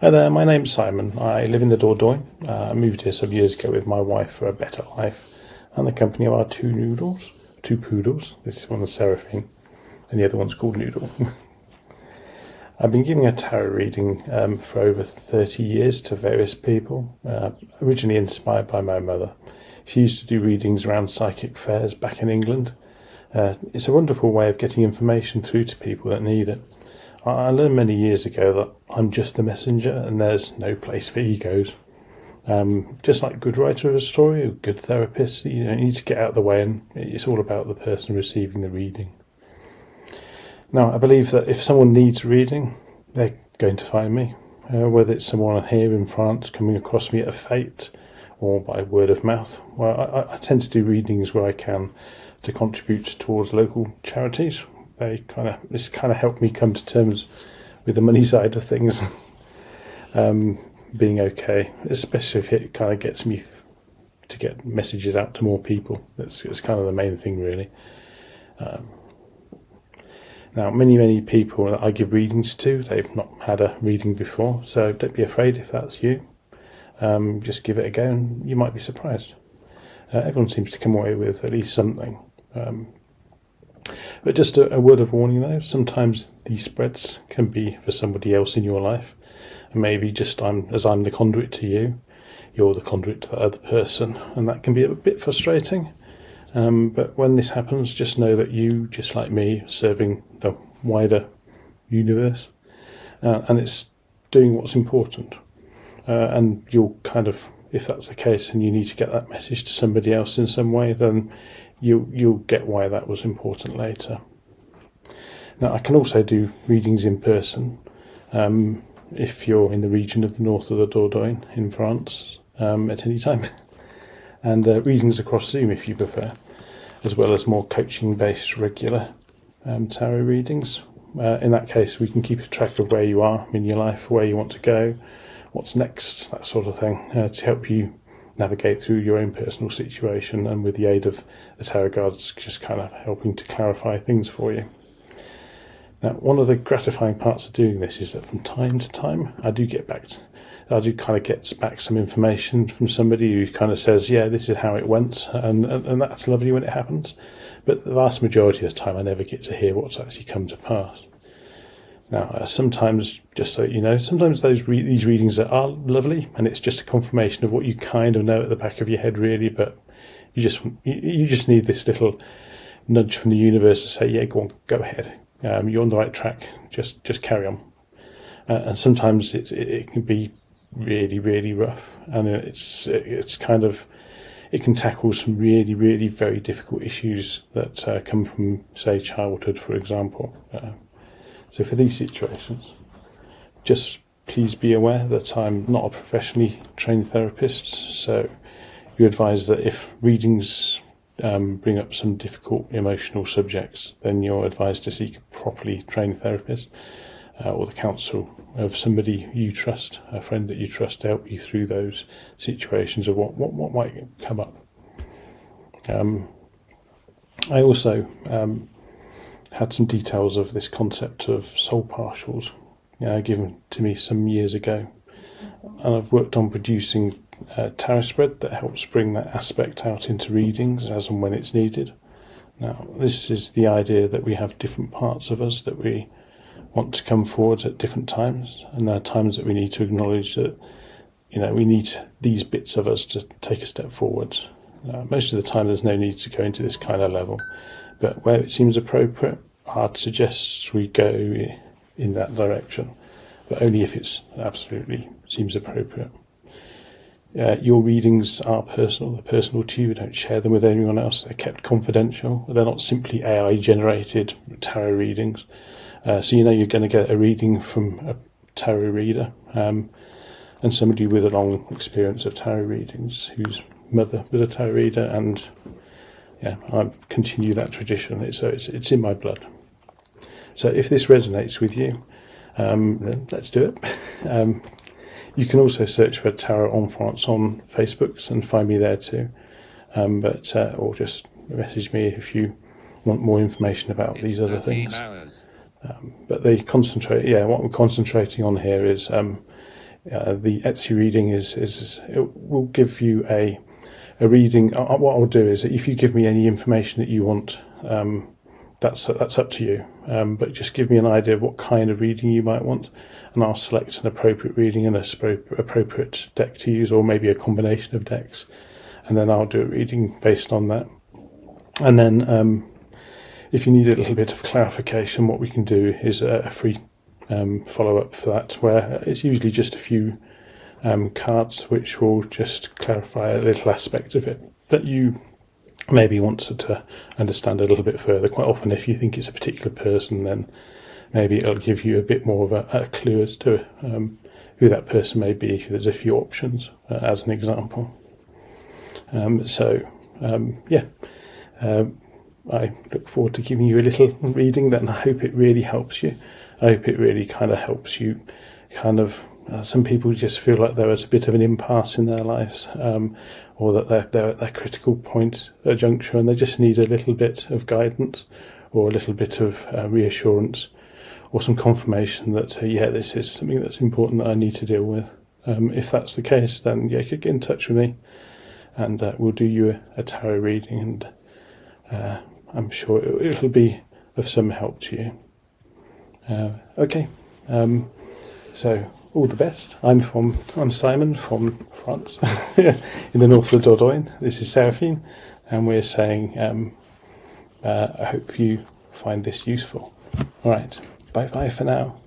Hi there, my name's Simon. I live in the Dordogne. I moved here some years ago with my wife for a better life and the company of our two poodles. This one's Seraphine and the other one's called Noodle. I've been giving a tarot reading for over 30 years to various people, originally inspired by my mother. She used to do readings around psychic fairs back in England. It's a wonderful way of getting information through to people that need it. I learned many years ago that I'm just the messenger and there's no place for egos. Just like a good writer of a story, a good therapist, you need to get out of the way, and it's all about the person receiving the reading. Now, I believe that if someone needs reading, they're going to find me, whether it's someone here in France coming across me at a fête or by word of mouth. Well, I tend to do readings where I can to contribute towards local charities. This kind of helped me come to terms with the money side of things, being okay, especially if it kind of gets me to get messages out to more people. It's kind of the main thing, really. Now, many people that I give readings to, they've not had a reading before, so don't be afraid if that's you. Just give it a go and you might be surprised. Everyone seems to come away with at least something. But just a word of warning though, sometimes these spreads can be for somebody else in your life. And maybe just as I'm the conduit to you, you're the conduit to the other person. And that can be a bit frustrating. But when this happens, just know that you, just like me, are serving the wider universe. And it's doing what's important. And you'll if that's the case and you need to get that message to somebody else in some way, then you'll get why that was important later. Now, I can also do readings in person if you're in the region of the north of the Dordogne in France at any time, and readings across Zoom if you prefer, as well as more coaching-based regular tarot readings. In that case, we can keep a track of where you are in your life, where you want to go, what's next, that sort of thing, to help you navigate through your own personal situation, and with the aid of the tarot cards just kind of helping to clarify things for you. Now, one of the gratifying parts of doing this is that from time to time I do get back some information from somebody who kind of says, yeah, this is how it went, and that's lovely when it happens, but the vast majority of the time I never get to hear what's actually come to pass. Now, sometimes, just so you know, sometimes these readings are lovely, and it's just a confirmation of what you kind of know at the back of your head, really. But you just need this little nudge from the universe to say, yeah, go on, go ahead. You're on the right track. Just carry on. And sometimes it can be really, really rough, and it can tackle some really, really very difficult issues that come from, say, childhood, for example. So for these situations, just please be aware that I'm not a professionally trained therapist, so you advise that if readings bring up some difficult emotional subjects, then you're advised to seek a properly trained therapist or the counsel of somebody you trust, a friend that you trust, to help you through those situations of what might come up. I also had some details of this concept of soul partials given to me some years ago, and I've worked on producing a tarot spread that helps bring that aspect out into readings as and when it's needed. Now, this is the idea that we have different parts of us that we want to come forward at different times, and there are times that we need to acknowledge that we need these bits of us to take a step forward. Most of the time there's no need to go into this kind of level, but where it seems appropriate, I'd suggest we go in that direction, but only if it absolutely seems appropriate. Your readings are personal. They're personal to you. Don't share them with anyone else. They're kept confidential. They're not simply AI-generated tarot readings. So you're going to get a reading from a tarot reader and somebody with a long experience of tarot readings, whose mother was a tarot reader, and I continue that tradition. It's in my blood. So if this resonates with you, then let's do it. You can also search for TarotEnFrance on Facebook and find me there too. Or just message me if you want more information about these other things. But they concentrate. What we're concentrating on here is The Etsy reading is it will give you a reading. What I'll do is that if you give me any information that you want, that's up to you. But just give me an idea of what kind of reading you might want, and I'll select an appropriate reading and an appropriate deck to use, or maybe a combination of decks, and then I'll do a reading based on that. And then if you need a little bit of clarification, what we can do is a free follow-up for that, where it's usually just a few cards which will just clarify a little aspect of it that you maybe want to understand a little bit further. Quite often, if you think it's a particular person, then maybe it'll give you a bit more of a clue as to who that person may be, if there's a few options, as an example. I look forward to giving you a little reading, and I hope it really helps you. I hope it really kind of helps you some people just feel like they're at a bit of an impasse in their lives, or that they're at their critical point, a juncture, and they just need a little bit of guidance, or a little bit of reassurance, or some confirmation that, this is something that's important that I need to deal with. If that's the case, then you could get in touch with me, and we'll do you a tarot reading, and I'm sure it'll be of some help to you. Okay, so all the best. I'm Simon from France, in the north of Dordogne. This is Seraphine, and we're saying I hope you find this useful. All right, bye for now.